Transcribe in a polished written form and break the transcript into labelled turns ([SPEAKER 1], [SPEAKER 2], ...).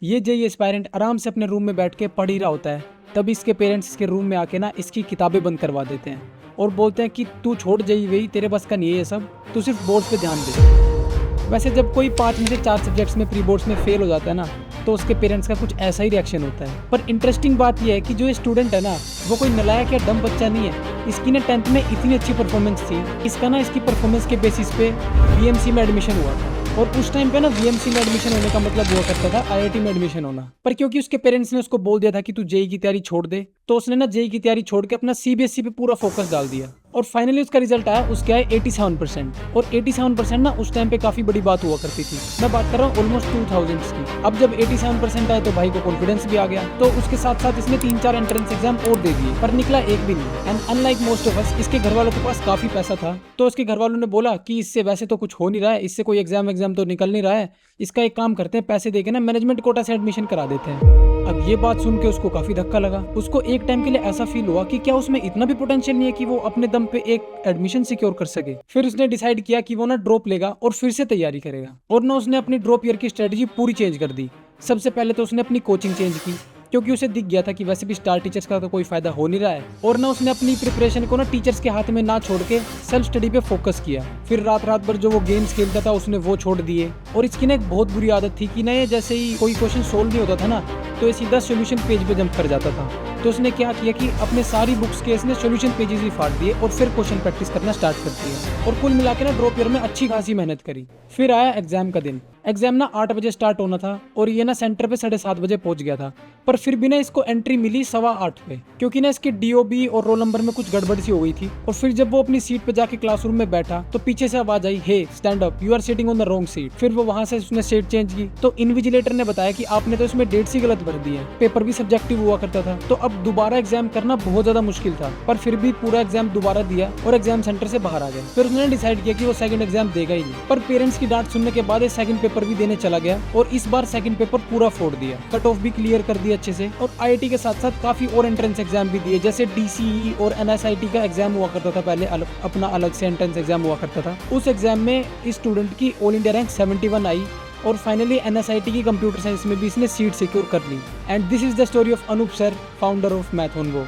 [SPEAKER 1] ये JEE aspirant आराम से अपने रूम में बैठ के पढ़ ही रहा होता है, तभी इसके पेरेंट्स इसके रूम में आके ना इसकी किताबें बंद करवा देते हैं और बोलते हैं कि तू छोड़ जेई वही, तेरे बस का नहीं है ये सब, तू सिर्फ बोर्ड्स पे ध्यान दे। वैसे जब कोई 5 में से 4 सब्जेक्ट्स में प्री बोर्ड्स में फेल हो जाता है ना, तो उसके पेरेंट्स का कुछ ऐसा ही रिएक्शन होता है। पर इंटरेस्टिंग बात यह है कि जो ये स्टूडेंट है ना, वो कोई नलायक या डम बच्चा नहीं है। इसकी ना 10th में इतनी अच्छी परफॉर्मेंस थी, इसका ना इसकी परफॉर्मेंस के बेसिस पे वीएमसी में एडमिशन हुआ था। और उस टाइम पे ना वीएमसी में एडमिशन होने का मतलब हुआ करता था आईआईटी में एडमिशन होना। पर क्योंकि उसके पेरेंट्स ने उसको बोल दिया था कि तू जेई की तैयारी छोड़ दे, तो उसने ना जेई की तैयारी छोड़ के अपना सीबीएसई पे पूरा फोकस डाल दिया। और फाइनली उसका रिजल्ट आया, उसके आए 87%। और 87% ना उस टाइम पे काफी बड़ी बात हुआ करती थी। मैं बात कर रहा हूँ ऑलमोस्ट 2000s की। अब जब 87% आए तो भाई को कॉन्फिडेंस भी आ गया, तो उसके साथ साथ इसने 3-4 एंट्रेंस एग्जाम और दे दिए, पर निकला एक भी नहीं। And unlike most of us, इसके घर वालों के पास काफी पैसा था, तो उसके घर वालों ने बोला कि इससे वैसे तो कुछ हो नहीं रहा है, इससे कोई एग्जाम तो निकल नहीं रहा है, इसका एक काम करते हैं, पैसे देके ना मैनेजमेंट कोटा से एडमिशन करा देते हैं। अब ये बात सुन के उसको काफी धक्का लगा। उसको एक टाइम के लिए ऐसा फील हुआ कि क्या उसमें इतना भी पोटेंशियल नहीं है कि वो अपने दम पे एक एडमिशन सिक्योर कर सके। फिर उसने डिसाइड किया कि वो ना ड्रॉप लेगा और फिर से तैयारी करेगा। और ना उसने अपनी ड्रॉप ईयर की स्ट्रेटेजी पूरी चेंज कर दी। सबसे पहले तो उसने अपनी कोचिंग चेंज की, क्योंकि उसे दिख गया था कि वैसे भी स्टार टीचर्स का तो कोई फायदा हो नहीं रहा है। और ना उसने अपनी प्रिपरेशन को ना टीचर्स के हाथ में ना छोड़ के सेल्फ स्टडी पे फोकस किया। फिर रात रात भर जो वो गेम्स खेलता था उसने वो छोड़ दिए। और इसकी ना एक बहुत बुरी आदत थी कि ना ये जैसे ही कोई क्वेश्चन सोल्व नहीं होता था ना, तो ये सीधा सोल्यूशन पेज पे जंप कर जाता था। तो उसने क्या किया कि अपने सारी बुक्स के इसने सोल्यूशन पेजेस भी फाड़ दिए और फिर क्वेश्चन प्रैक्टिस करना स्टार्ट कर दिया। और कुल मिला के ना ड्रॉप ईयर में अच्छी खासी मेहनत करी। फिर आया एग्जाम का दिन। एग्जाम ना 8 बजे स्टार्ट होना था और ये ना सेंटर पे 7:30 बजे पहुंच गया था। पर फिर भी ना इसको एंट्री मिली 8:15 पे, क्योंकि ना इसके डीओबी और रोल नंबर में कुछ गड़बड़ सी हो गई थी। और फिर जब वो अपनी सीट पे जाके क्लासरूम में बैठा तो पीछे से आवाज आई, hey stand up, you are sitting on the wrong seat. फिर वो वहां से उसने सीट चेंज की, तो इन्विजिलेटर ने बताया कि आपने तो इसमें डेट्स ही गलत भर दी है, पेपर भी सब्जेक्टिव हुआ करता था। तो अब दोबारा एग्जाम करना बहुत ज्यादा मुश्किल था। पर फिर भी पूरा एग्जाम दोबारा दिया और एग्जाम सेंटर से बाहर आ गया। फिर उसने डिसाइड किया कि वो सेकंड एग्जाम देगा ही नहीं। पर पेरेंट्स की डांट सुनने के बाद सेकंड पेपर भी देने चला गया और इस बार सेकंड पेपर पूरा फोड़ दिया, कट ऑफ भी क्लियर कर दिया अच्छे से। और आईआईटी के साथ साथ काफी और एंट्रेंस एग्जाम भी दिए, जैसे डीसीई और एनएसआईटी का एग्जाम हुआ करता था पहले, अपना अलग से एंट्रेंस एग्जाम हुआ करता था। उस एग्जाम में इस स्टूडेंट की ऑल इंडिया रैंक 71 आई और फाइनली एनएसआईटी की कंप्यूटर साइंस में भी इसने सीट सिक्योर कर ली। And this is the story of Anup sir, founder of मैथोनगो।